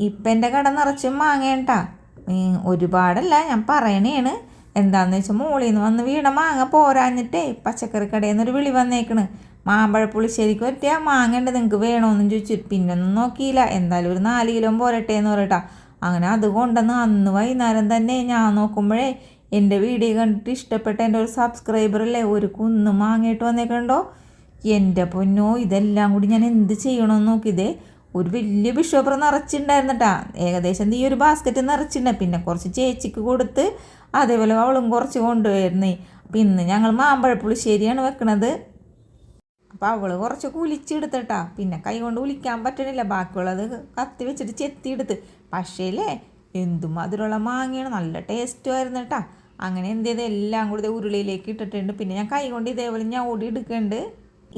ഇപ്പം എൻ്റെ കട നിറച്ചും മാങ്ങേട്ടാ. ഒരുപാടല്ല, ഞാൻ പറയണേണ്. എന്താണെന്ന് വെച്ചാൽ മുകളിൽ നിന്ന് വന്ന് വീണ മാങ്ങ പോരാഞ്ഞിട്ടേ പച്ചക്കറി കടയിൽ നിന്നൊരു വിളി വന്നേക്കണ്. മാമ്പഴ പുളിശ്ശേരിക്ക് പറ്റിയ മാങ്ങ ഉണ്ട്, നിങ്ങൾക്ക് വേണമെന്നും ചോദിച്ചു. പിന്നെ ഒന്നും നോക്കിയില്ല, എന്തായാലും ഒരു 4 കിലോ പോരട്ടെ എന്ന് പറയട്ടാ. അങ്ങനെ അതുകൊണ്ടെന്ന് അന്ന് വൈകുന്നേരം തന്നെ ഞാൻ നോക്കുമ്പോഴേ എൻ്റെ വീഡിയോ കണ്ടിട്ട് ഇഷ്ടപ്പെട്ട എൻ്റെ ഒരു സബ്സ്ക്രൈബറല്ലേ ഒരു കുന്ന് മാങ്ങയിട്ട് വന്നേക്കണ്ടോ. എൻ്റെ പൊന്നോ, ഇതെല്ലാം കൂടി ഞാൻ എന്ത് ചെയ്യണമെന്ന് നോക്കിയതേ. ഒരു വലിയ ബിഷോപ്പർ നിറച്ചിട്ടുണ്ടായിരുന്നിട്ടാ. ഏകദേശം ഈ ഒരു ബാസ്ക്കറ്റ് നിറച്ചിട്ടുണ്ട്. പിന്നെ കുറച്ച് ചേച്ചിക്ക് കൊടുത്ത് അതേപോലെ അവളും കുറച്ച് കൊണ്ടുപോയിരുന്നേ. അപ്പം ഇന്ന് ഞങ്ങൾ മാമ്പഴ പുളിശ്ശേരിയാണ് വെക്കണത്. അപ്പം അവൾ കുറച്ച് കുലിച്ചെടുത്തിട്ടാ. പിന്നെ കൈ കൊണ്ട് കുലിക്കാൻ പറ്റണില്ല, ബാക്കിയുള്ളത് കത്തി വെച്ചിട്ട് ചെത്തിയെടുത്ത്. പക്ഷേലേ എന്തു മധുരമുള്ള മാങ്ങയാണ്, നല്ല ടേസ്റ്റും ആയിരുന്നു കേട്ടാ. അങ്ങനെ എന്ത് ചെയ്ത് എല്ലാം കൂടി ഉരുളിയിലേക്ക് ഇട്ടിട്ടുണ്ട്. പിന്നെ ഞാൻ കൈ കൊണ്ട് ഇതേപോലെ ഞാൻ ഓടി എടുക്കുന്നുണ്ട്.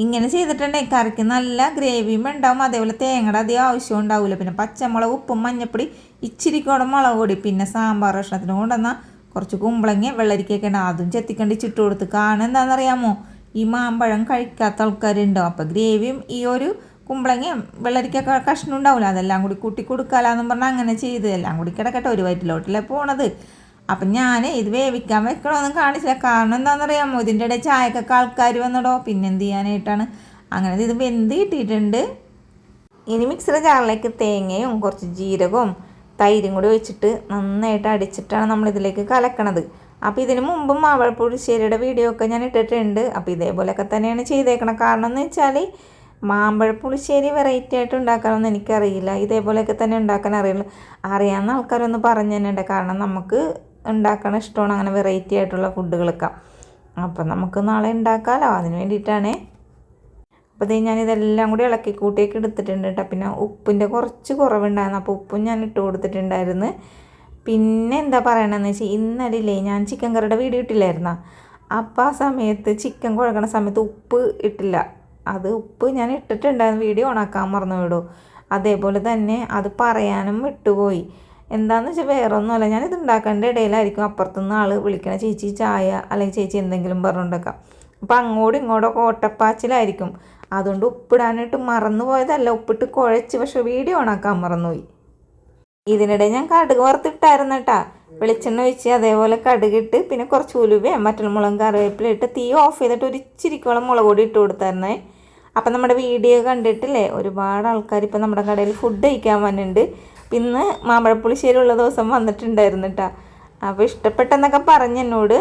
ഇങ്ങനെ ചെയ്തിട്ടുണ്ടെങ്കിൽ കറിക്ക് നല്ല ഗ്രേവിയും ഉണ്ടാവും, അതേപോലെ തേങ്ങയുടെ അധികം ആവശ്യം ഉണ്ടാവില്ല. പിന്നെ പച്ചമുളക്, ഉപ്പും മഞ്ഞപ്പൊടി, ഇച്ചിരിക്കോടെ മുളക് പൊടി, പിന്നെ സാമ്പാർ കഷ്ണത്തിന് കൊണ്ടുവന്നാൽ കുറച്ച് കുമ്പളങ്ങ വെള്ളരിക്കൊക്കെ ഉണ്ട്, അതും ചെത്തിക്കണ്ടി ചിട്ട് കൊടുത്ത്. കാരണം എന്താണെന്നറിയാമോ, ഈ മാമ്പഴം കഴിക്കാത്ത ആൾക്കാരുണ്ടാവും. അപ്പോൾ ഗ്രേവിയും ഈ ഒരു കുമ്പളങ്ങയും വെള്ളരിക്കൊക്കെ കഷ്ണം ഉണ്ടാവില്ല, അതെല്ലാം കൂടി കൂട്ടി കൊടുക്കാമെന്ന് പറഞ്ഞാൽ അങ്ങനെ ചെയ്ത്. എല്ലാം കൂടി കിടക്കട്ടെ, ഒരു വയറ്റിലോട്ടല്ലേ പോണത്. അപ്പം ഞാൻ ഇത് വേവിക്കാൻ വെക്കണമെന്നും കാണിച്ചില്ല. കാരണം എന്താണെന്നറിയാമോ, ഇതിൻ്റെ ഇടയിൽ ചായക്കൊക്കെ ആൾക്കാർ വന്നിടോ, പിന്നെ എന്ത് ചെയ്യാനായിട്ടാണ്. അങ്ങനെ ഇത് വെന്ത് കിട്ടിയിട്ടുണ്ട്. ഇനി മിക്സർ ജാറിലേക്ക് തേങ്ങയും കുറച്ച് ജീരകവും തൈരും കൂടി വെച്ചിട്ട് നന്നായിട്ട് അടിച്ചിട്ടാണ് നമ്മളിതിലേക്ക് കലക്കണത്. അപ്പോൾ ഇതിന് മുമ്പും മാമ്പഴ പുളിശ്ശേരിയുടെ വീഡിയോ ഒക്കെ ഞാൻ ഇട്ടിട്ടുണ്ട്. അപ്പോൾ ഇതേപോലെയൊക്കെ തന്നെയാണ് ചെയ്തേക്കണം. കാരണം എന്ന് വെച്ചാൽ മാമ്പഴ പുളിശ്ശേരി വെറൈറ്റി ആയിട്ട് ഉണ്ടാക്കാനൊന്നും എനിക്കറിയില്ല, ഇതേപോലെയൊക്കെ തന്നെ ഉണ്ടാക്കാൻ അറിയാവുന്ന ആൾക്കാരൊന്ന് പറഞ്ഞു തന്നെയുണ്ട്. കാരണം നമുക്ക് ഉണ്ടാക്കാൻ ഇഷ്ടമാണ് അങ്ങനെ വെറൈറ്റി ആയിട്ടുള്ള ഫുഡുകളൊക്കെ. അപ്പം നമുക്ക് നാളെ ഉണ്ടാക്കാമല്ലോ, അതിന് വേണ്ടിയിട്ടാണ്. അപ്പോൾ ഇത് ഞാനിതെല്ലാം കൂടി ഇളക്കി കൂട്ടിയൊക്കെ എടുത്തിട്ടുണ്ട് കേട്ടോ. പിന്നെ ഉപ്പിൻ്റെ കുറച്ച് കുറവുണ്ടായിരുന്നു, അപ്പോൾ ഉപ്പും ഞാൻ ഇട്ട് കൊടുത്തിട്ടുണ്ടായിരുന്നു. പിന്നെ എന്താ പറയണമെന്ന് വെച്ചാൽ ഇന്നലെ ഞാൻ ചിക്കൻ കറിയുടെ വീഡിയോ ഇട്ടില്ലായിരുന്നോ. അപ്പോൾ ആ സമയത്ത് ചിക്കൻ കുഴക്കണ സമയത്ത് ഉപ്പ് ഇട്ടില്ല. അത് ഉപ്പ് ഞാൻ ഇട്ടിട്ടുണ്ടായിരുന്നു, വീഡിയോ ഓണാക്കാൻ മറന്നു വിടും. അതേപോലെ തന്നെ അത് പറയാനും വിട്ടുപോയി. എന്താണെന്ന് വെച്ചാൽ വേറെ ഒന്നുമല്ല, ഞാനിത് ഉണ്ടാക്കേണ്ട ഇടയിലായിരിക്കും അപ്പുറത്തുനിന്ന് ആൾ വിളിക്കണ, ചേച്ചി ചായ അല്ലെങ്കിൽ ചേച്ചി എന്തെങ്കിലും പറഞ്ഞുകൊണ്ടൊക്കെ. അപ്പോൾ അങ്ങോട്ടും ഇങ്ങോട്ടൊക്കെ ഓട്ടപ്പാച്ചിലായിരിക്കും. അതുകൊണ്ട് ഉപ്പിടാനായിട്ട് മറന്നു പോയതല്ല, ഉപ്പിട്ട് കുഴച്ച്, പക്ഷെ വീഡിയോ ഓണാക്കാൻ മറന്നുപോയി. ഇതിനിടെ ഞാൻ കടുക് വറുത്തിട്ടായിരുന്നു കേട്ടാ. വെളിച്ചെണ്ണ ഒഴിച്ച് അതേപോലെ കടുകിട്ട് പിന്നെ കുറച്ച് ഉലുവയും മറ്റൽമുളകും കറിവേപ്പില ഇട്ട് തീ ഓഫ് ചെയ്തിട്ട് ഒരു ഇച്ചിരിക്കോളം മുളക് പൊടി ഇട്ട് കൊടുത്തായിരുന്നേ. അപ്പം നമ്മുടെ വീഡിയോ കണ്ടിട്ടില്ലേ ഒരുപാട് ആൾക്കാർ ഇപ്പം നമ്മുടെ കടയിൽ ഫുഡ് കഴിക്കാൻ വന്നിട്ടുണ്ട്. പിന്നെ മാമ്പഴപ്പുളിശ്ശേരി ഉള്ള ദിവസം വന്നിട്ടുണ്ടായിരുന്നു കേട്ടോ. അപ്പോൾ ഇഷ്ടപ്പെട്ടെന്നൊക്കെ പറഞ്ഞു എന്നോട്.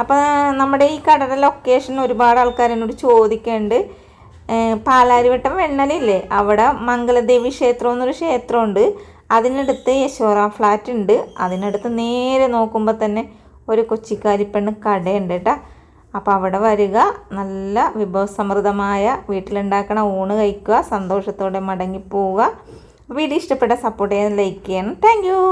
അപ്പോൾ നമ്മുടെ ഈ കടയുടെ ലൊക്കേഷൻ ഒരുപാട് ആൾക്കാർ എന്നോട് ചോദിക്കുന്നുണ്ട്. പാലാരിവട്ടം വെണ്ണലില്ലേ, അവിടെ മംഗലദേവി ക്ഷേത്രം എന്നൊരു ക്ഷേത്രമുണ്ട്. അതിനടുത്ത് യശോറ ഫ്ലാറ്റ് ഉണ്ട്. അതിനടുത്ത് നേരെ നോക്കുമ്പോൾ തന്നെ ഒരു കൊച്ചിക്കാരിപ്പെണ്ണ് കടയുണ്ട് കേട്ടോ. അപ്പോൾ അവിടെ വരിക, നല്ല വിഭവസമൃദ്ധമായ വീട്ടിലുണ്ടാക്കണ ഊണ് കഴിക്കുക, സന്തോഷത്തോടെ മടങ്ങി പോവുക. വീഡിയോ ഇഷ്ടപ്പെട്ട സപ്പോർട്ട് ചെയ്യാൻ, ലൈക്ക് ചെയ്യണം. Thank you.